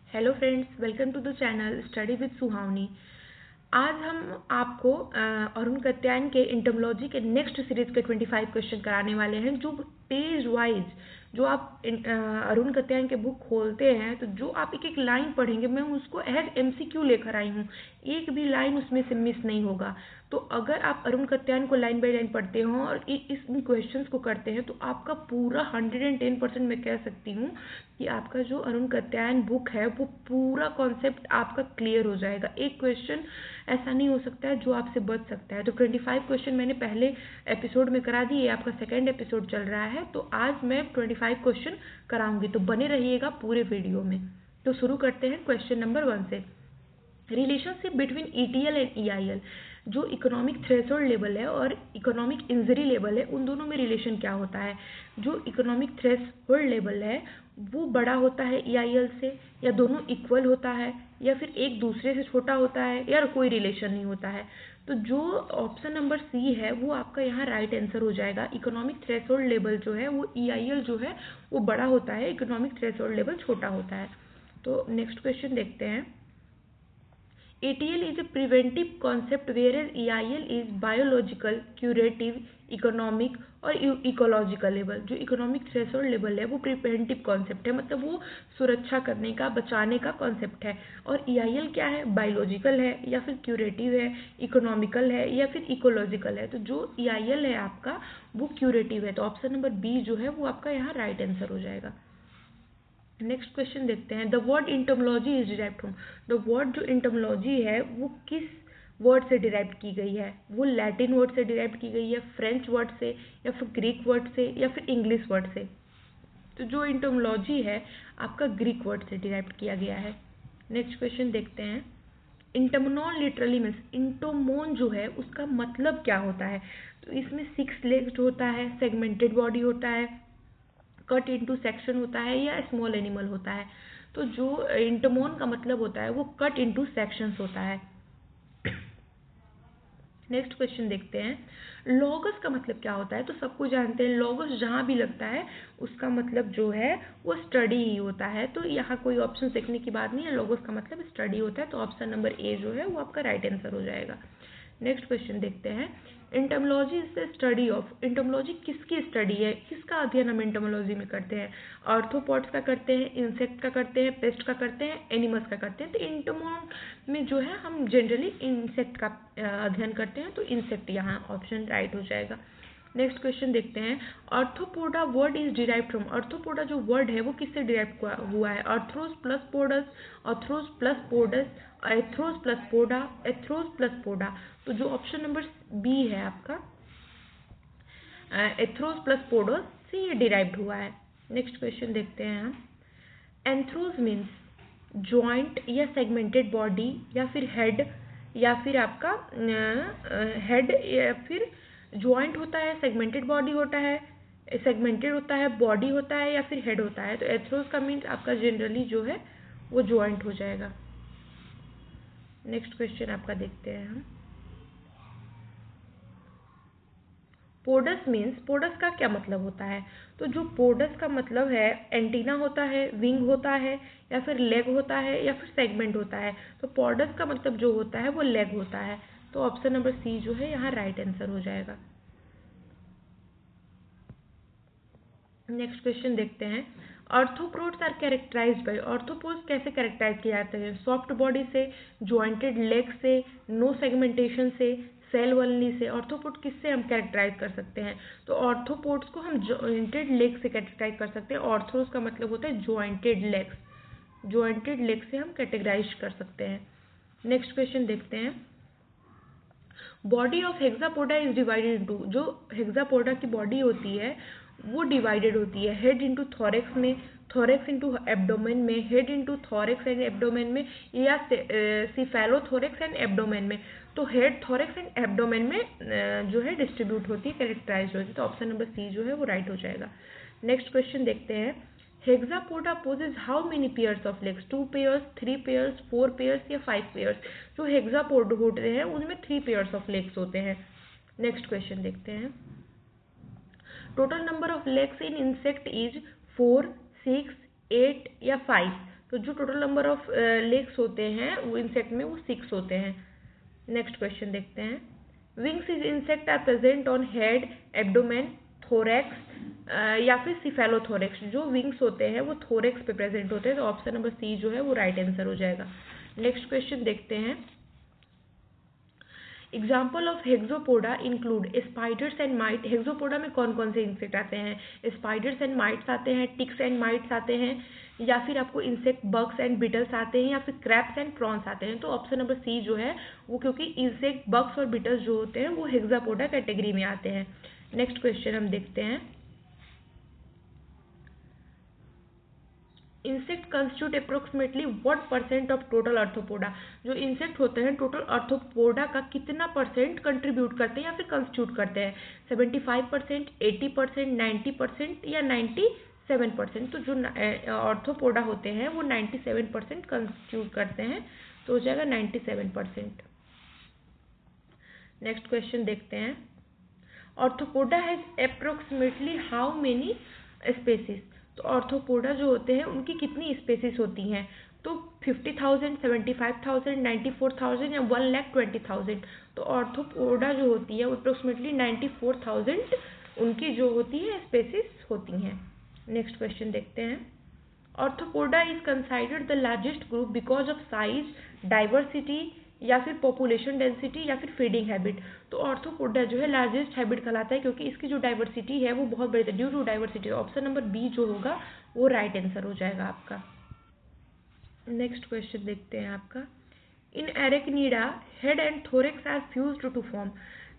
Hello friends, welcome to the channel study with Suhavani. आज हम आपको अरुण कत्यायन के इंटमोलॉजी के नेक्स्ट सीरीज के 25 क्वेश्चन कराने वाले हैं। जो पेज वाइज जो आप अरुण कत्यायन के बुक खोलते हैं तो जो आप एक एक लाइन पढ़ेंगे, मैं उसको एज MCQ लेकर आई हूँ, एक भी लाइन उसमें से मिस नहीं होगा। तो अगर आप अरुण कत्यायन को लाइन बाय लाइन पढ़ते हो और इस क्वेश्चंस को करते हैं तो आपका पूरा 110% मैं कह सकती हूँ कि आपका जो अरुण कत्यायन बुक है वो पूरा कॉन्सेप्ट आपका क्लियर हो जाएगा। एक क्वेश्चन ऐसा नहीं हो सकता है जो आपसे बच सकता है। तो 25 क्वेश्चन मैंने पहले एपिसोड में करा दिए, आपका सेकेंड एपिसोड चल रहा है, तो आज मैं 25 क्वेश्चन कराऊंगी, तो बने रहिएगा पूरे वीडियो में। तो शुरू करते हैं क्वेश्चन नंबर 1 से। Relationship between ETL and EIL, जो इकोनॉमिक थ्रेशोल्ड लेवल है और इकोनॉमिक इंजरी लेवल है, उन दोनों में रिलेशन क्या होता है। जो इकोनॉमिक थ्रेशोल्ड लेवल है वो बड़ा होता है EIL से, या दोनों इक्वल होता है, या फिर एक दूसरे से छोटा होता है, या कोई रिलेशन नहीं होता है। तो जो ऑप्शन नंबर सी है वो आपका यहाँ राइट आंसर हो जाएगा। इकोनॉमिक थ्रेशोल्ड लेवल जो है वो EIL जो है वो बड़ा होता है, इकोनॉमिक थ्रेशोल्ड लेवल छोटा होता है। तो नेक्स्ट क्वेश्चन देखते हैं। ATL is a preventive concept whereas EIL is biological, curative, economic और इकोलॉजिकल लेवल। जो इकोनॉमिक थ्रेशोल्ड लेवल है वो प्रिवेंटिव कॉन्सेप्ट है, मतलब वो सुरक्षा करने का, बचाने का कॉन्सेप्ट है। और EIL क्या है, बायोलॉजिकल है, या फिर क्यूरेटिव है, इकोनॉमिकल है, या फिर इकोलॉजिकल है। तो जो EIL है आपका वो क्यूरेटिव है। तो ऑप्शन नंबर बी जो है वो आपका यहाँ राइट आंसर हो जाएगा। नेक्स्ट क्वेश्चन देखते हैं। The word entomology is derived from, the word जो इंटमोलॉजी है वो किस वर्ड से डिराइव की गई है। वो लैटिन वर्ड से डिराइव की गई है, फ्रेंच वर्ड से, या फिर ग्रीक वर्ड से, या फिर इंग्लिश वर्ड से। तो जो इंटमोलॉजी है आपका ग्रीक वर्ड से डिराइव किया गया है। नेक्स्ट क्वेश्चन देखते हैं। इंटमोन लिटरली मीन्स, इंटोमोन जो है उसका मतलब क्या होता है। तो इसमें 6 लेग्ड होता है, सेगमेंटेड बॉडी होता है, कट इनटू सेक्शन होता है, या स्मॉल एनिमल होता है। तो जो इंटमोन का मतलब होता है वो कट इनटू सेक्शंस होता है। नेक्स्ट क्वेश्चन देखते हैं। लॉगस का मतलब क्या होता है। तो सबको जानते हैं लॉगस जहाँ भी लगता है उसका मतलब जो है वो स्टडी ही होता है। तो यहाँ कोई ऑप्शन देखने की बात नहीं है, लॉगस का मतलब स्टडी होता है। तो ऑप्शन नंबर ए जो है वो आपका राइट आंसर हो जाएगा। नेक्स्ट क्वेश्चन देखते हैं। Entomology is the study of, entomology किसकी स्टडी है, किसका अध्ययन हम इंटमोलॉजी में करते हैं। आर्थ्रोपॉड्स का करते हैं, इंसेक्ट का करते हैं, पेस्ट का करते हैं, एनिमल्स का करते हैं। तो इंटमोन में जो है हम जनरली इंसेक्ट का अध्ययन करते हैं। तो इंसेक्ट यहाँ ऑप्शन राइट हो जाएगा। नेक्स्ट क्वेश्चन देखते हैं। Arthropoda word is derive from, arthropoda जो वर्ड है वो किससे डिराइव हुआ है। Arthros plus podos, arthros plus podos, athros plus poda, athros plus poda. तो जो ऑप्शन नंबर बी है आपका एथ्रोस प्लस पोडस से ये डिराइव्ड हुआ है। नेक्स्ट क्वेश्चन देखते हैं हम। एंथ्रोस मीन्स जॉइंट या सेगमेंटेड बॉडी, या फिर हेड, या फिर आपका हेड, या फिर जॉइंट होता है, सेगमेंटेड बॉडी होता है, सेगमेंटेड होता है, बॉडी होता है, या फिर हेड होता है। तो एथ्रोस का मीन्स आपका जनरली जो है वो जॉइंट हो जाएगा। नेक्स्ट क्वेश्चन आपका देखते हैं हम। पोडस मीन्स, पोडस का क्या मतलब होता है। तो जो पोडस का मतलब है एंटीना होता है, विंग होता है, या फिर लेग होता है, या फिर सेगमेंट होता है। तो पोडस का मतलब जो होता है वो लेग होता है। तो ऑप्शन नंबर सी जो है यहाँ राइट आंसर हो जाएगा। नेक्स्ट क्वेश्चन देखते हैं। Arthropods are characterised by, arthropods कैसे कैरेक्टराइज किए जाते हैं। सॉफ्ट बॉडी से, जॉइंटेड लेग से, नो सेगमेंटेशन से, सेल वनली से। आर्थ्रोपोड किससे हम कैरेक्टराइज कर सकते हैं। तो आर्थ्रोपोड्स को हम जॉइंटेड लेग से कैटेगराइज कर सकते हैं। आर्थ्रोस का मतलब होता है जॉइंटेड लेग्स, जॉइंटेड लेग से हम कैटेगराइज कर सकते हैं। नेक्स्ट क्वेश्चन देखते हैं। Body of Hexapoda is divided into, जो हेक्सापोडा की बॉडी होती है वो डिवाइडेड होती है। हेड इंटू थॉरेक्स में, थॉरेक्स इंटू एब्डोमेन में, head into thorax and abdomen में, या सिफेलोथोरेक्स एंड एब्डोमेन में। तो हेड, थॉरेक्स एंड एब्डोमेन में जो है डिस्ट्रीब्यूट होती है, कैरेक्टराइज होती है। तो ऑप्शन नंबर सी जो है वो राइट हो जाएगा। नेक्स्ट क्वेश्चन देखते हैं। Hexapoda possess how many pairs of legs, 2 pairs, 3 pairs, 4 pairs, या 5 पेयर्स। जो हेक्सापोड होते हैं उनमें 3 पेयर्स ऑफ लेग्स होते हैं। नेक्स्ट क्वेश्चन देखते हैं। Total number of legs in insect is 4, 6, 8 या 5। तो जो टोटल नंबर ऑफ लेग्स होते हैं वो इंसेक्ट में वो 6 होते हैं। नेक्स्ट क्वेश्चन देखते हैं। Wings is insect are present on head, abdomen, thorax या फिर सिफेलोथोरैक्स। जो विंग्स होते हैं वो थोरैक्स पे प्रेजेंट होते हैं, तो ऑप्शन नंबर सी जो है वो राइट आंसर हो जाएगा। नेक्स्ट क्वेश्चन देखते हैं। Example of hexapoda include spiders and mite. Hexapoda में कौन कौन से इंसेक्ट आते हैं? स्पाइडर्स एंड माइट्स आते हैं, टिक्स एंड माइट्स आते हैं, या फिर आपको इंसेक्ट बग्स एंड बिटल्स आते हैं, या फिर क्रैप्स एंड प्रॉन्स आते हैं। तो ऑप्शन नंबर सी जो है वो, क्योंकि इंसेक्ट बग्स और बिटल्स जो होते हैं वो हेक्सोपोडा कैटेगरी में आते हैं। नेक्स्ट क्वेश्चन हम देखते हैं। Insect constitute approximately what percent of total arthropoda. जो इंसेक्ट होते हैं टोटल आर्थ्रोपोडा का कितना परसेंट कंट्रीब्यूट करते हैं या फिर कंस्टिट्यूट करते हैं? 75%, 80%, 90% या 97%। तो जो आर्थ्रोपोडा होते हैं वो 97% कंस्टिट्यूट करते हैं, तो हो जाएगा 97%। नेक्स्ट क्वेश्चन देखते हैं। Arthropoda has approximately how many species. तो आर्थ्रोपोडा जो होते हैं उनकी कितनी स्पेसीज होती हैं? तो 50,000, 75,000, 94,000 या 1,20,000। तो आर्थ्रोपोडा जो होती है अप्रोक्सीमेटली 94,000 उनकी जो होती है स्पेसीज होती हैं। नेक्स्ट क्वेश्चन देखते हैं। Arthropoda is considered the largest group because of size, diversity या फिर पॉपुलेशन डेंसिटी या फिर फीडिंग हैबिट। तो आर्थ्रोपोडा जो है लार्जेस्ट हैबिट कहलाता है, क्योंकि इसकी जो डाइवर्सिटी है वो बहुत बड़ी है, due to diversity. Option number B जो होगा वो राइट आंसर हो जाएगा आपका। नेक्स्ट क्वेश्चन देखते हैं आपका। In arachnida head and thorax are fused to form.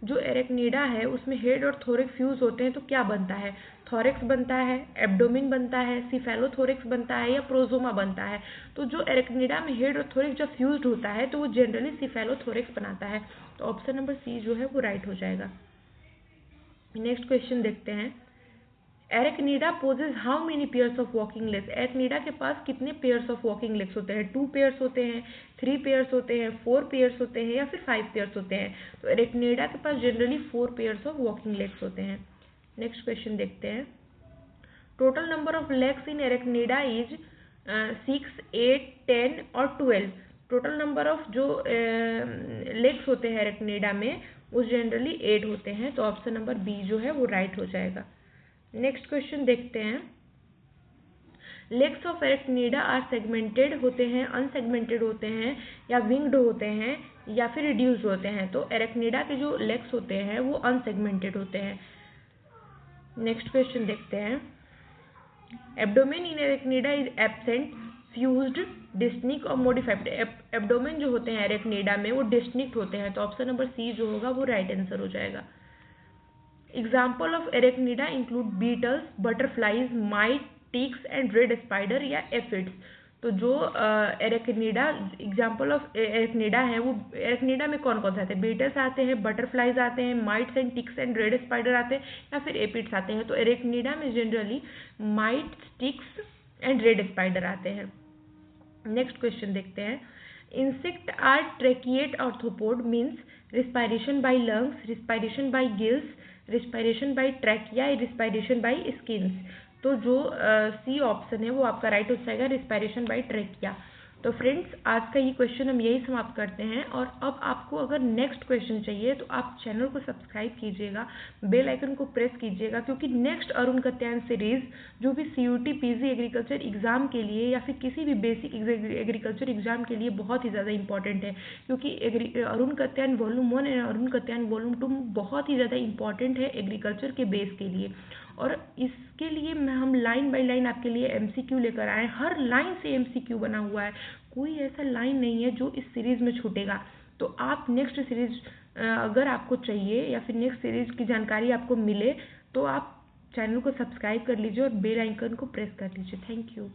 जो एरेक्निडा है उसमें हेड और थोरैक्स फ्यूज होते हैं, तो क्या बनता है? थोरैक्स बनता है, एब्डोमिन बनता है, सिफेलोथोरैक्स बनता है या प्रोजोमा बनता है? तो जो एरेक्निडा में हेड और थोरैक्स जब फ्यूज्ड होता है तो वो जनरली सिफेलोथोरैक्स बनाता है, तो ऑप्शन नंबर सी जो है वो राइट हो जाएगा। नेक्स्ट क्वेश्चन देखते हैं। Arachnida possess how many pairs of walking legs. Arachnida के पास कितने पेयर्स ऑफ वॉकिंग लेग्स होते हैं? 2 पेयर्स होते हैं, 3 पेयर्स होते हैं, 4 पेयर्स होते हैं या फिर 5 पेयर्स होते हैं? तो एरेक्निडा के पास generally 4 pairs of walking legs होते हैं। नेक्स्ट क्वेश्चन देखते हैं। Total number of legs in arachnida is 6, 8, 10 और 12। टोटल नंबर ऑफ जो लेग्स होते हैं एरेक्निडा में वो जनरली 8 होते हैं, तो ऑप्शन नंबर बी जो है वो राइट हो जाएगा। नेक्स्ट क्वेश्चन देखते हैं। Legs of Arachnida are segmented होते हैं, अनसेगमेंटेड होते हैं, या विंग्ड होते हैं, या फिर रिड्यूस्ड होते हैं? तो एरेक्निडा के जो लेग्स होते हैं वो अनसेगमेंटेड होते हैं। नेक्स्ट क्वेश्चन देखते हैं। Abdomen in arachnida is absent, fused, distinct और मॉडिफाइड। एब्डोमेन जो होते हैं एरेक्निडा में वो डिस्टिंक्ट होते हैं, तो ऑप्शन नंबर सी जो होगा वो राइट आंसर हो जाएगा। Example of Arachnida include beetles, butterflies, mite, ticks and red spider या एफिड्स। तो जो एरेक्निडा एग्जाम्पल ऑफ एरेक्निडा है वो एरेक्निडा में कौन कौन से आते हैं? बीटल्स आते हैं, बटरफ्लाइज आते हैं, mites and ticks and red spider आते हैं, या फिर एफिड्स आते हैं? तो एरेक्निडा में generally mites, ticks and red spider आते हैं। नेक्स्ट क्वेश्चन देखते हैं। Insect are tracheate arthropod means respiration by lungs, respiration by gills, respiration by trachea, respiration by skins. तो जो सी ऑप्शन है वो आपका राइट हो जाएगा, रिस्पायरेशन बाई ट्रैकिया। तो फ्रेंड्स आज का ये क्वेश्चन हम यही समाप्त करते हैं, और अब आपको अगर नेक्स्ट क्वेश्चन चाहिए तो आप चैनल को सब्सक्राइब कीजिएगा, बेल आइकन को प्रेस कीजिएगा, क्योंकि नेक्स्ट अरुण कत्यायन सीरीज जो भी CUT PG एग्रीकल्चर एग्जाम के लिए या फिर किसी भी बेसिक एग्रीकल्चर एग्जाम के लिए बहुत ही ज़्यादा इंपॉर्टेंट है, क्योंकि अरुण कत्यायन वॉल्यूम 1 और अरुण कत्यायन वॉल्यूम 2 बहुत ही ज़्यादा इंपॉर्टेंट है एग्रीकल्चर के बेस के लिए। और इसके लिए हम लाइन बाय लाइन आपके लिए MCQ लेकर आए, हर लाइन से MCQ बना हुआ है, कोई ऐसा लाइन नहीं है जो इस सीरीज़ में छूटेगा। तो आप नेक्स्ट सीरीज अगर आपको चाहिए या फिर नेक्स्ट सीरीज़ की जानकारी आपको मिले तो आप चैनल को सब्सक्राइब कर लीजिए और बेल आइकन को प्रेस कर लीजिए। Thank you.